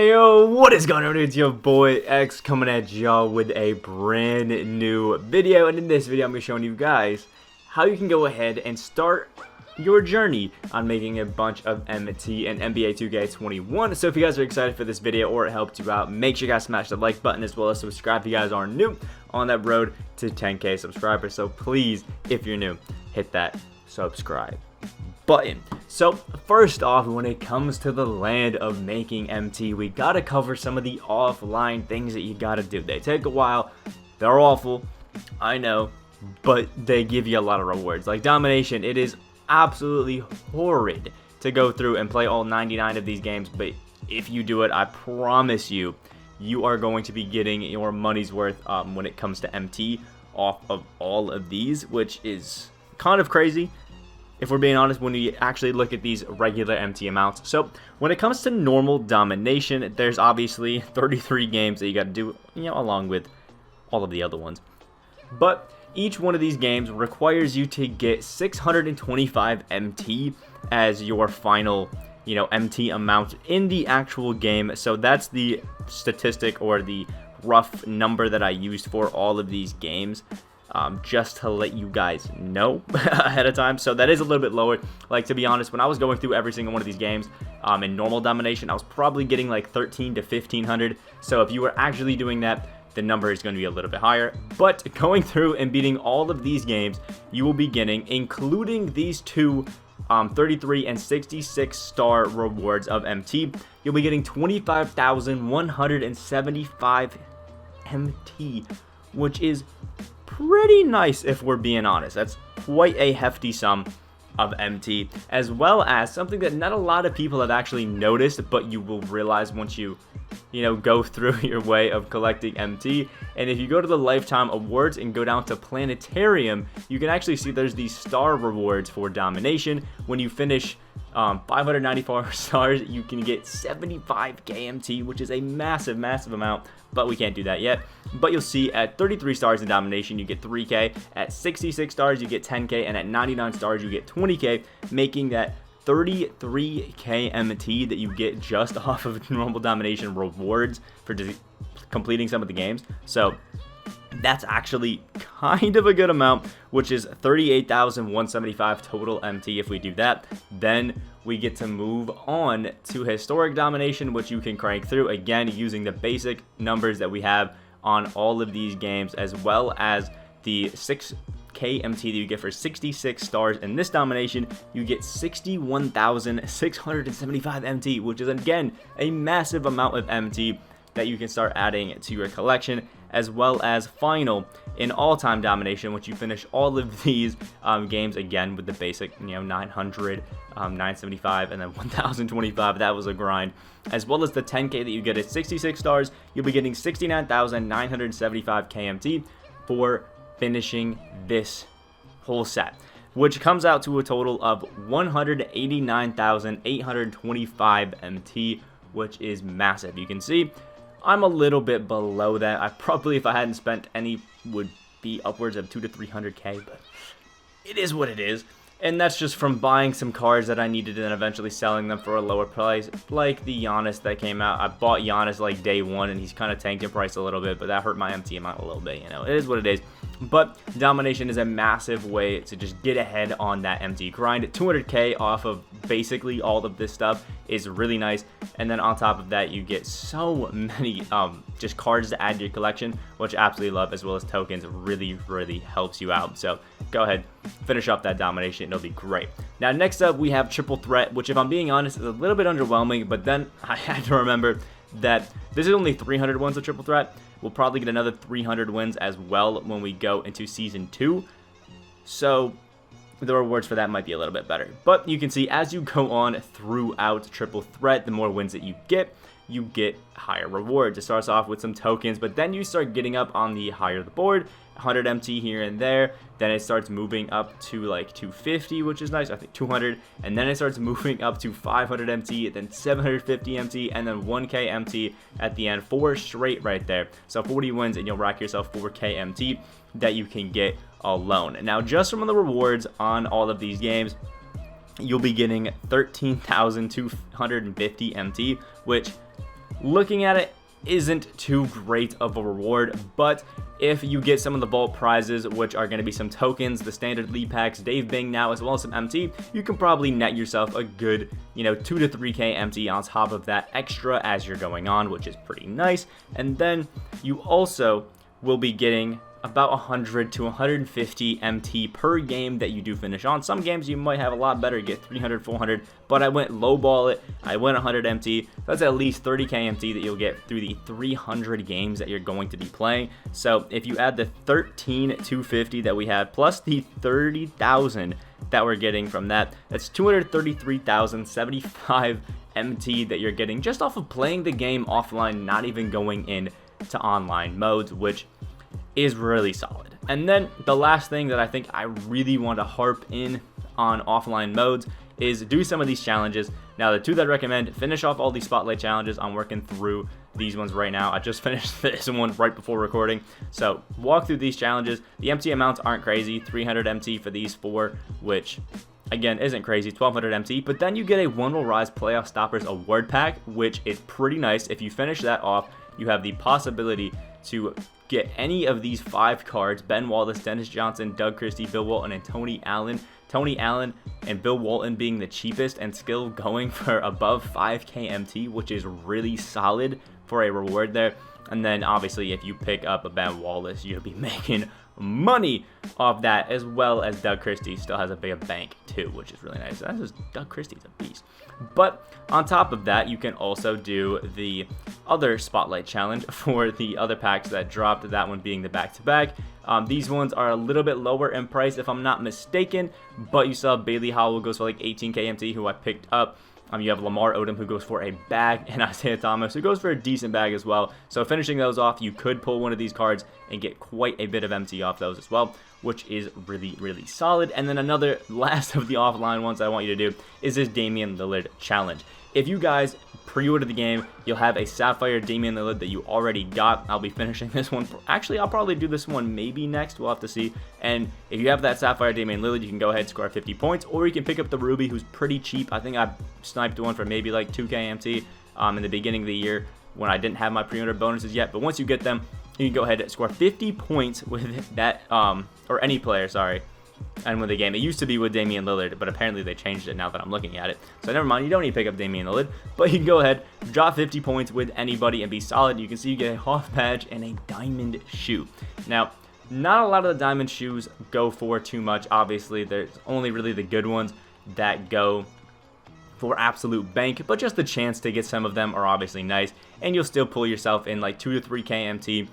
Hey yo, what is going on? It's your boy X coming at y'all with a brand new video, and in this video I'm going to be showing you guys how you can go ahead and start your journey on making a bunch of MT and NBA 2K21. So if you guys are excited for this video or it helped you out, make sure you guys smash the like button as well as subscribe if you guys are new on that road to 10K subscribers. So please, if you're new, hit that subscribe button. So first off, when it comes to the land of making MT, we gotta cover some of the offline things that you gotta do. They take a while, they're awful, I know, but they give you a lot of rewards. Like domination, it is absolutely horrid to go through and play all 99 of these games, but if you do it, I promise you, you are going to be getting your money's worth when it comes to MT off of all of these, which is kind of crazy if we're being honest when we actually look at these regular MT amounts. So when it comes to normal domination, there's obviously 33 games that you got to do, along with all of the other ones. But each one of these games requires you to get 625 MT as your final, MT amount in the actual game. So that's the statistic or the rough number that I used for all of these games. Just to let you guys know ahead of time. So that is a little bit lower. Like, to be honest, when I was going through every single one of these games in normal domination, I was probably getting like 13 to 1500. So if you were actually doing that, the number is going to be a little bit higher. But going through and beating all of these games, you will be getting, including these two 33 and 66 star rewards of MT, you'll be getting 25,175 MT, which is pretty nice if we're being honest. That's quite a hefty sum of MT, as well as something that not a lot of people have actually noticed, but you will realize once you go through your way of collecting MT. And if you go to the lifetime awards and go down to planetarium, you can actually see there's these star rewards for domination. When you finish 594 stars, you can get 75k MT, which is a massive amount, but we can't do that yet. But you'll see at 33 stars in domination, you get 3k, at 66 stars, you get 10k, and at 99 stars, you get 20k, making that 33k MT that you get just off of normal domination rewards for completing some of the games. So that's actually kind of a good amount, which is 38,175 total MT. If we do that, then we get to move on to historic domination, which you can crank through again using the basic numbers that we have on all of these games, as well as the 6k MT that you get for 66 stars. In this domination, you get 61,675 MT, which is again a massive amount of MT that you can start adding to your collection, as well as final in all-time domination, which you finish all of these games again with the basic 900, 975, and then 1025. That was a grind, as well as the 10k that you get at 66 stars. You'll be getting 69,975 KMT for finishing this whole set, which comes out to a total of 189,825 MT, which is massive. You can see I'm a little bit below that. I probably, if I hadn't spent any, would be upwards of 200 to 300k, but it is what it is. And that's just from buying some cards that I needed and then eventually selling them for a lower price, like the Giannis that came out. I bought Giannis like day one, and he's kind of tanked in price a little bit, but that hurt my MT amount a little bit. It is what it is. But domination is a massive way to just get ahead on that MT grind. 200k off of basically all of this stuff is really nice. And then on top of that, you get so many just cards to add to your collection, which I absolutely love, as well as tokens. It really helps you out. So go ahead, finish off that domination. It'll be great. Now, next up, we have triple threat, which, if I'm being honest, is a little bit underwhelming, but then I had to remember that this is only 300 wins of triple threat. We'll probably get another 300 wins as well when we go into season 2. So the rewards for that might be a little bit better. But you can see as you go on throughout triple threat, the more wins that you get higher rewards. It starts off with some tokens, but then you start getting up on the higher the board, 100 MT here and there. Then it starts moving up to like 250, which is nice. I think 200, and then it starts moving up to 500 MT, then 750 MT, and then 1k MT at the end. 4 straight right there. So 40 wins, and you'll rack yourself 4k MT that you can get alone. Now, just from the rewards on all of these games, you'll be getting 13,250 MT, which looking at it, isn't too great of a reward, but if you get some of the vault prizes, which are going to be some tokens, the standard lead packs, Dave Bing now, as well as some MT, you can probably net yourself a good, 2 to 3k MT on top of that extra as you're going on, which is pretty nice. And then you also will be getting about 100 to 150 MT per game that you do finish on. Some games you might have a lot better, you get 300, 400, but I went lowball it. I went 100 MT. That's at least 30k MT that you'll get through the 300 games that you're going to be playing. So if you add the 13,250 that we had plus the 30,000 that we're getting from that, that's 233,075 MT that you're getting just off of playing the game offline, not even going in to online modes, which is really solid. And then the last thing that I think I really want to harp in on offline modes is do some of these challenges. Now, the two that I recommend, finish off all these spotlight challenges. I'm working through these ones right now. I just finished this one right before recording. So walk through these challenges. The MT amounts aren't crazy, 300 MT for these 4, which again isn't crazy, 1200 MT, but then you get a One Will Rise Playoff Stoppers award pack, which is pretty nice. If you finish that off, you have the possibility to get any of these 5 cards: Ben Wallace, Dennis Johnson, Doug Christie, Bill Walton, and Tony Allen. Tony Allen and Bill Walton being the cheapest and still going for above 5k MT, which is really solid for a reward there. And then obviously if you pick up a Ben Wallace, you'll be making money off that, as well as Doug Christie still has a big bank too, which is really nice. That's just, Doug Christie's a beast. But on top of that, you can also do the other spotlight challenge for the other packs that dropped, that one being the back-to-back. These ones are a little bit lower in price if I'm not mistaken, but you saw Bailey Howell goes for like 18k MT, who I picked up. You have Lamar Odom, who goes for a bag, and Isaiah Thomas, who goes for a decent bag as well. So finishing those off, you could pull one of these cards and get quite a bit of MT off those as well, which is really, really solid. And then another last of the offline ones I want you to do is this Damian Lillard challenge. If you guys pre-order the game, you'll have a Sapphire Damian Lillard that you already got. I'll be finishing this one. Actually, I'll probably do this one maybe next. We'll have to see. And if you have that Sapphire Damian Lillard, you can go ahead and score 50 points, or you can pick up the Ruby, who's pretty cheap. I think I sniped one for maybe like 2k MT in the beginning of the year when I didn't have my pre-order bonuses yet. But once you get them, you can go ahead and score 50 points with that, or any player, sorry, and with the game. It used to be with Damian Lillard, but apparently they changed it now that I'm looking at it. So never mind, you don't need to pick up Damian Lillard, but you can go ahead, drop 50 points with anybody and be solid. You can see you get a Hoff badge and a diamond shoe. Now, not a lot of the diamond shoes go for too much. Obviously, there's only really the good ones that go for absolute bank, but just the chance to get some of them are obviously nice, and you'll still pull yourself in like 2 to 3k MT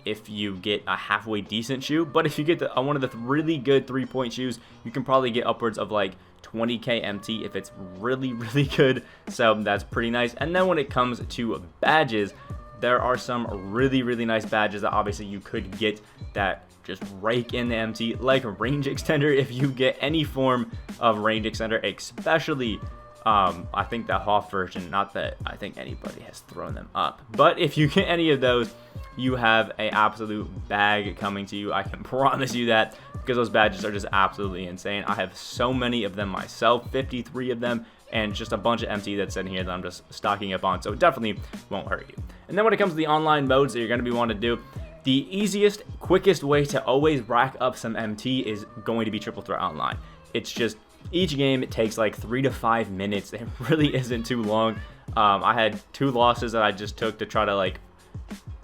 if you get a halfway decent shoe. But if you get one of the really good 3-point shoes, you can probably get upwards of like 20k MT if it's really, really good. So that's pretty nice. And then when it comes to badges, there are some really, really nice badges that obviously you could get that just rake in the MT, like range extender. If you get any form of range extender, especially I think the Hoff version, not that I think anybody has thrown them up, but if you get any of those, you have an absolute bag coming to you. I can promise you that, because those badges are just absolutely insane. I have so many of them myself, 53 of them, and just a bunch of MT that's in here that I'm just stocking up on, so it definitely won't hurt you. And then when it comes to the online modes that you're going to be wanting to do, the easiest, quickest way to always rack up some MT is going to be Triple Threat Online. It's just, each game, it takes like 3 to 5 minutes. It really isn't too long. I had 2 losses that I just took to try to like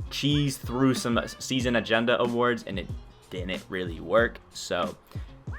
cheese through some season agenda awards, and it didn't really work, so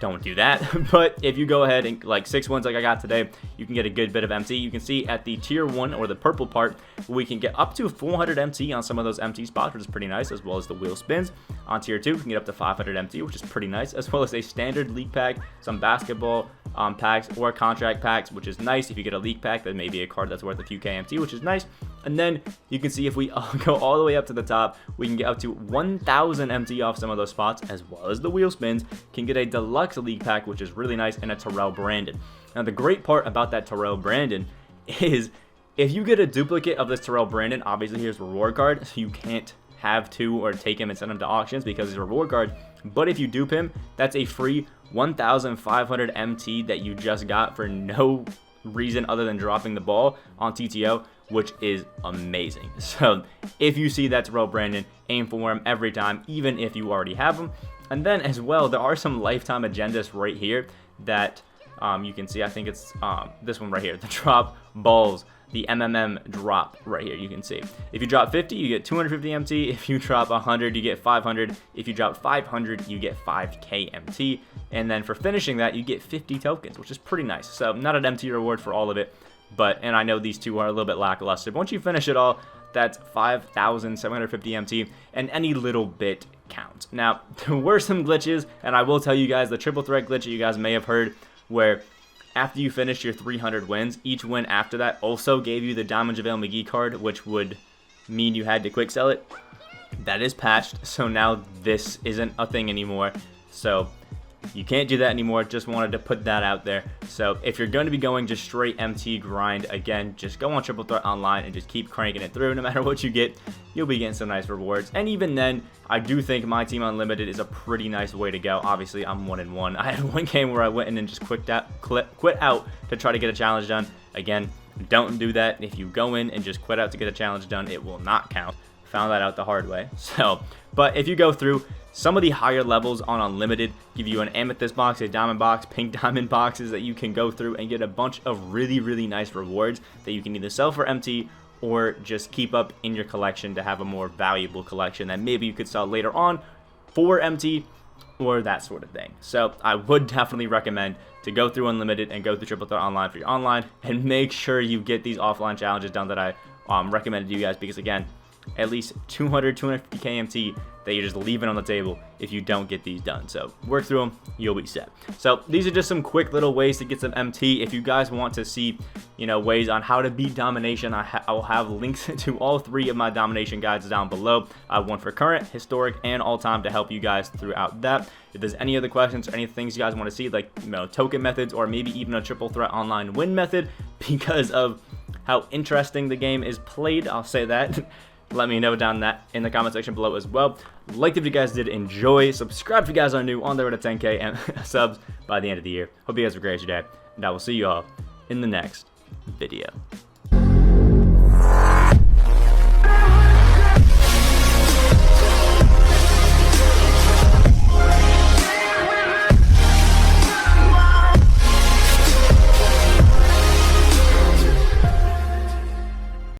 don't do that. But if you go ahead and like 6 wins like I got today, you can get a good bit of MT. You can see at the tier 1 or the purple part, we can get up to 400 MT on some of those MT spots, which is pretty nice, as well as the wheel spins. On tier 2, we can get up to 500 MT, which is pretty nice, as well as a standard league pack, some basketball packs, or contract packs, which is nice. If you get a league pack, that may be a card that's worth a few KMT, which is nice. And then you can see if we go all the way up to the top, we can get up to 1,000 MT off some of those spots, as well as the wheel spins. Can get a deluxe league pack, which is really nice, and a Terrell Brandon. Now, the great part about that Terrell Brandon is if you get a duplicate of this Terrell Brandon, obviously here's a reward card, so you can't have to or take him and send him to auctions because he's a reward card. But if you dupe him, that's a free 1,500 MT that you just got for no reason other than dropping the ball on TTO, which is amazing. So if you see that Terrell Brandon, aim for him every time, even if you already have him. And then as well, there are some lifetime agendas right here that you can see. I think it's this one right here, the drop balls, the MMM drop right here. You can see if you drop 50, you get 250 MT. If you drop 100, you get 500. If you drop 500, you get 5k MT. And then for finishing that, you get 50 tokens, which is pretty nice. So not an MT reward for all of it, and I know these two are a little bit lackluster. But once you finish it all, that's 5,750 MT, and any little bit counts. Now, there were some glitches, and I will tell you guys the triple threat glitch that you guys may have heard, where after you finish your 300 wins, each win after that also gave you the Diamond JaVale McGee card, which would mean you had to quick sell it. That is patched, so now this isn't a thing anymore. So you can't do that anymore. Just wanted to put that out there. So if you're going to be going just straight MT grind, again, just go on Triple Threat Online and just keep cranking it through. No matter what you get, you'll be getting some nice rewards. And even then, I do think Myteam Unlimited is a pretty nice way to go. Obviously, I'm 1-1. I had one game where I went in and just quit out to try to get a challenge done. Again, don't do that. If you go in and just quit out to get a challenge done, it will not count. Found that out the hard way. So, but if you go through, some of the higher levels on Unlimited give you an amethyst box, a diamond box, pink diamond boxes that you can go through and get a bunch of really nice rewards that you can either sell for MT or just keep up in your collection to have a more valuable collection that maybe you could sell later on for MT or that sort of thing. So I would definitely recommend to go through Unlimited and go through Triple Threat Online for your online, and make sure you get these offline challenges done that I recommended to you guys, because again, at least 250 KMT that you're just leaving on the table if you don't get these done. So work through them, you'll be set. So these are just some quick little ways to get some MT. If you guys want to see, ways on how to beat domination, I will have links to all 3 of my domination guides down below. I have one for current, historic, and all time to help you guys throughout that. If there's any other questions or any things you guys want to see, like token methods, or maybe even a Triple Threat Online win method, because of how interesting the game is played, I'll say that. Let me know down in the comment section below as well. Like if you guys did enjoy. Subscribe if you guys are new, on the road to 10k and subs by the end of the year. Hope you guys have a great day, and I will see you all in the next video.